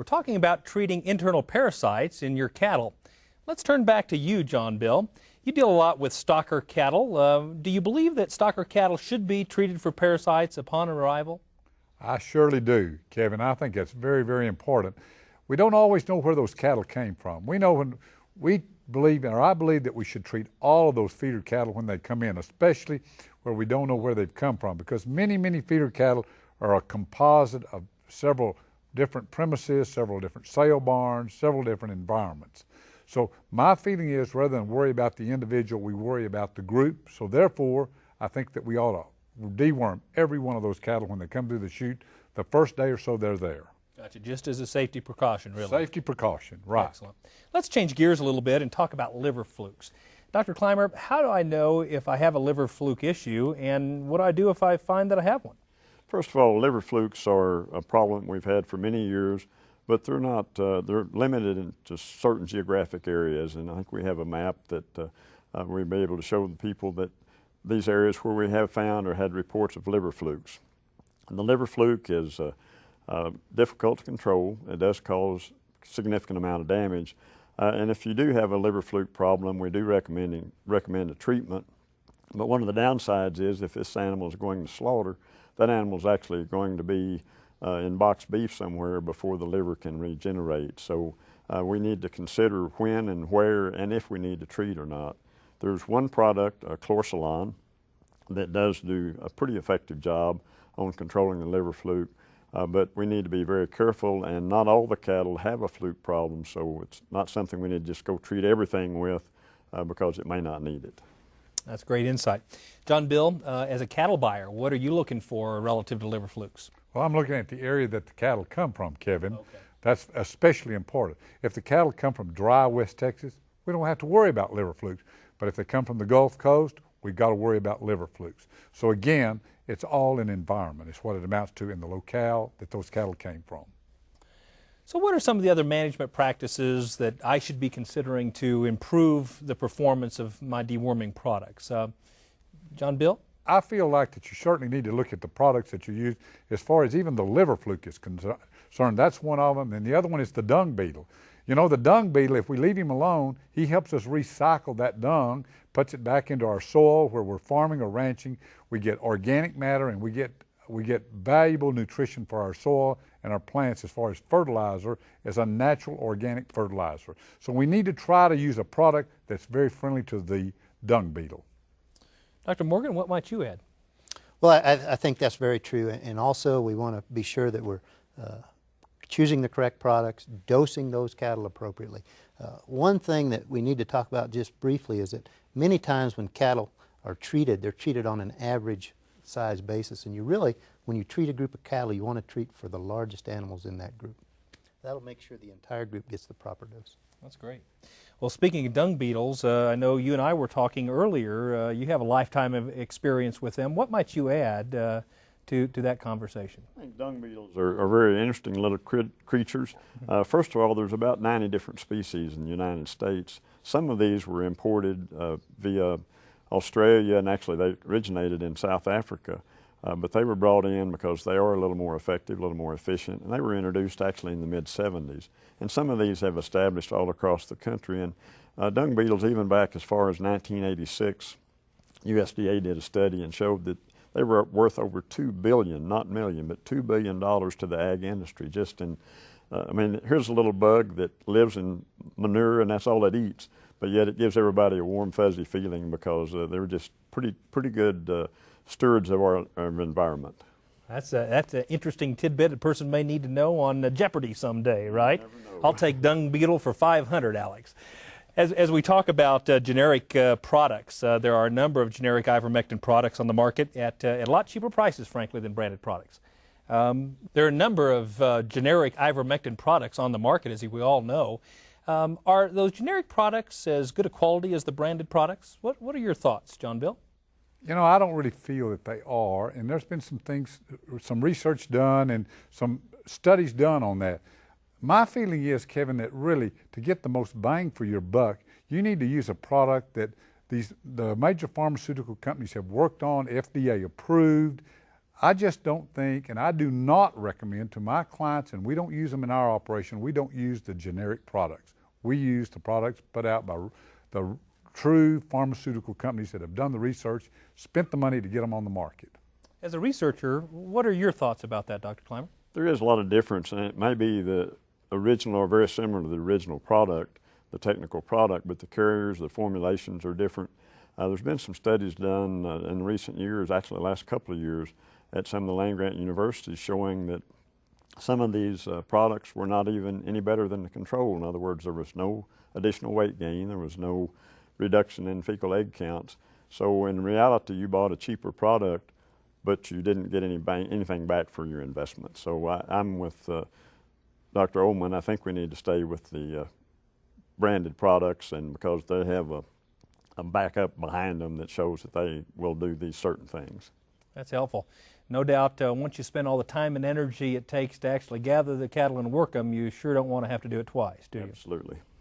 We're talking about treating internal parasites in your cattle. Let's turn back to you, John Bill. You deal a lot with stocker cattle. Do you believe that stocker cattle should be treated for parasites upon arrival? I surely do, Kevin. I think that's very, very important. We don't always know where those cattle came from. We know when we believe, or I believe, that we should treat all of those feeder cattle when they come in, especially where we don't know where they've come from, because many, many feeder cattle are a composite of several different premises, several different sale barns, several different environments. So my feeling is, rather than worry about the individual, we worry about the group. So therefore, I think that we ought to deworm every one of those cattle when they come through the chute. The first day or so they're there. Gotcha, just as a safety precaution, really. Safety precaution, right. Excellent. Let's change gears a little bit and talk about liver flukes. Dr. Clymer, how do I know if I have a liver fluke issue, and what do I do if I find that I have one? First of all, liver flukes are a problem we've had for many years, but they're not, they're limited to certain geographic areas, and I think we have a map that we'll be able to show the people that these areas where we have found or had reports of liver flukes. And the liver fluke is difficult to control. It does cause a significant amount of damage. And if you do have a liver fluke problem, we do recommend a treatment. But one of the downsides is if this animal is going to slaughter, that animal is actually going to be in boxed beef somewhere before the liver can regenerate. So we need to consider when and where and if we need to treat or not. There's one product, chlorsalon, that does do a pretty effective job on controlling the liver fluke. But we need to be very careful, and not all the cattle have a fluke problem, so it's not something we need to just go treat everything with because it may not need it. That's great insight. John Bill, as a cattle buyer, what are you looking for relative to liver flukes? Well, I'm looking at the area that the cattle come from, Kevin. Okay. That's especially important. If the cattle come from dry West Texas, we don't have to worry about liver flukes. But if they come from the Gulf Coast, we've got to worry about liver flukes. So again, it's all in environment. It's what it amounts to in the locale that those cattle came from. So what are some of the other management practices that I should be considering to improve the performance of my deworming products? John Bill? I feel like that you certainly need to look at the products that you use as far as even the liver fluke is concerned. That's one of them, and the other one is the dung beetle. You know, the dung beetle, if we leave him alone, he helps us recycle that dung, puts it back into our soil where we're farming or ranching. We get organic matter, and we get valuable nutrition for our soil and our plants as far as fertilizer, as a natural organic fertilizer. So we need to try to use a product that's very friendly to the dung beetle. Dr. Morgan, what might you add? Well, I think that's very true, and also we want to be sure that we're choosing the correct products, dosing those cattle appropriately. One thing that we need to talk about just briefly is that many times when cattle are treated, they're treated on an average size basis, and you really, when you treat a group of cattle, you want to treat for the largest animals in that group. That'll make sure the entire group gets the proper dose. That's great. Well, speaking of dung beetles, I know you and I were talking earlier. You have a lifetime of experience with them. What might you add to that conversation? I think dung beetles are very interesting little creatures. First of all, there's about 90 different species in the United States. Some of these were imported via Australia, and actually they originated in South Africa. But they were brought in because they are a little more effective, a little more efficient, and they were introduced actually in the mid-70s. And some of these have established all across the country. And dung beetles, even back as far as 1986, USDA did a study and showed that they were worth over $2 billion, not million, but $2 billion to the ag industry. Just in, I mean, here's a little bug that lives in manure and that's all it eats, but yet it gives everybody a warm, fuzzy feeling because they're just pretty good stewards of our environment. That's an interesting tidbit a person may need to know on Jeopardy someday, right? I'll take dung beetle for 500, Alex. As we talk about generic products, there are a number of generic ivermectin products on the market at a lot cheaper prices, frankly, than branded products. There are a number of generic ivermectin products on the market, as we all know. Are those generic products as good a quality as the branded products? What are your thoughts, John Bill? You know, I don't really feel that they are, and there's been some research done and some studies done on that. My feeling is, Kevin, that really to get the most bang for your buck, you need to use a product that the major pharmaceutical companies have worked on, FDA approved. I just don't think, and I do not recommend to my clients, and we don't use them in our operation, we don't use the generic products. We use the products put out by the true pharmaceutical companies that have done the research, spent the money to get them on the market. As a researcher, what are your thoughts about that, Dr. Clymer? There is a lot of difference, and it may be the original or very similar to the original product, the technical product, but the carriers, the formulations are different. There's been some studies done in recent years, actually the last couple of years, at some of the land-grant universities showing that some of these products were not even any better than the control. In other words, there was no additional weight gain, there was no reduction in fecal egg counts. So in reality, you bought a cheaper product, but you didn't get anything back for your investment. So I'm with Dr. Ullman. I think we need to stay with the branded products, and because they have a backup behind them that shows that they will do these certain things. That's helpful. No doubt, once you spend all the time and energy it takes to actually gather the cattle and work them, you sure don't want to have to do it twice, do you? Absolutely.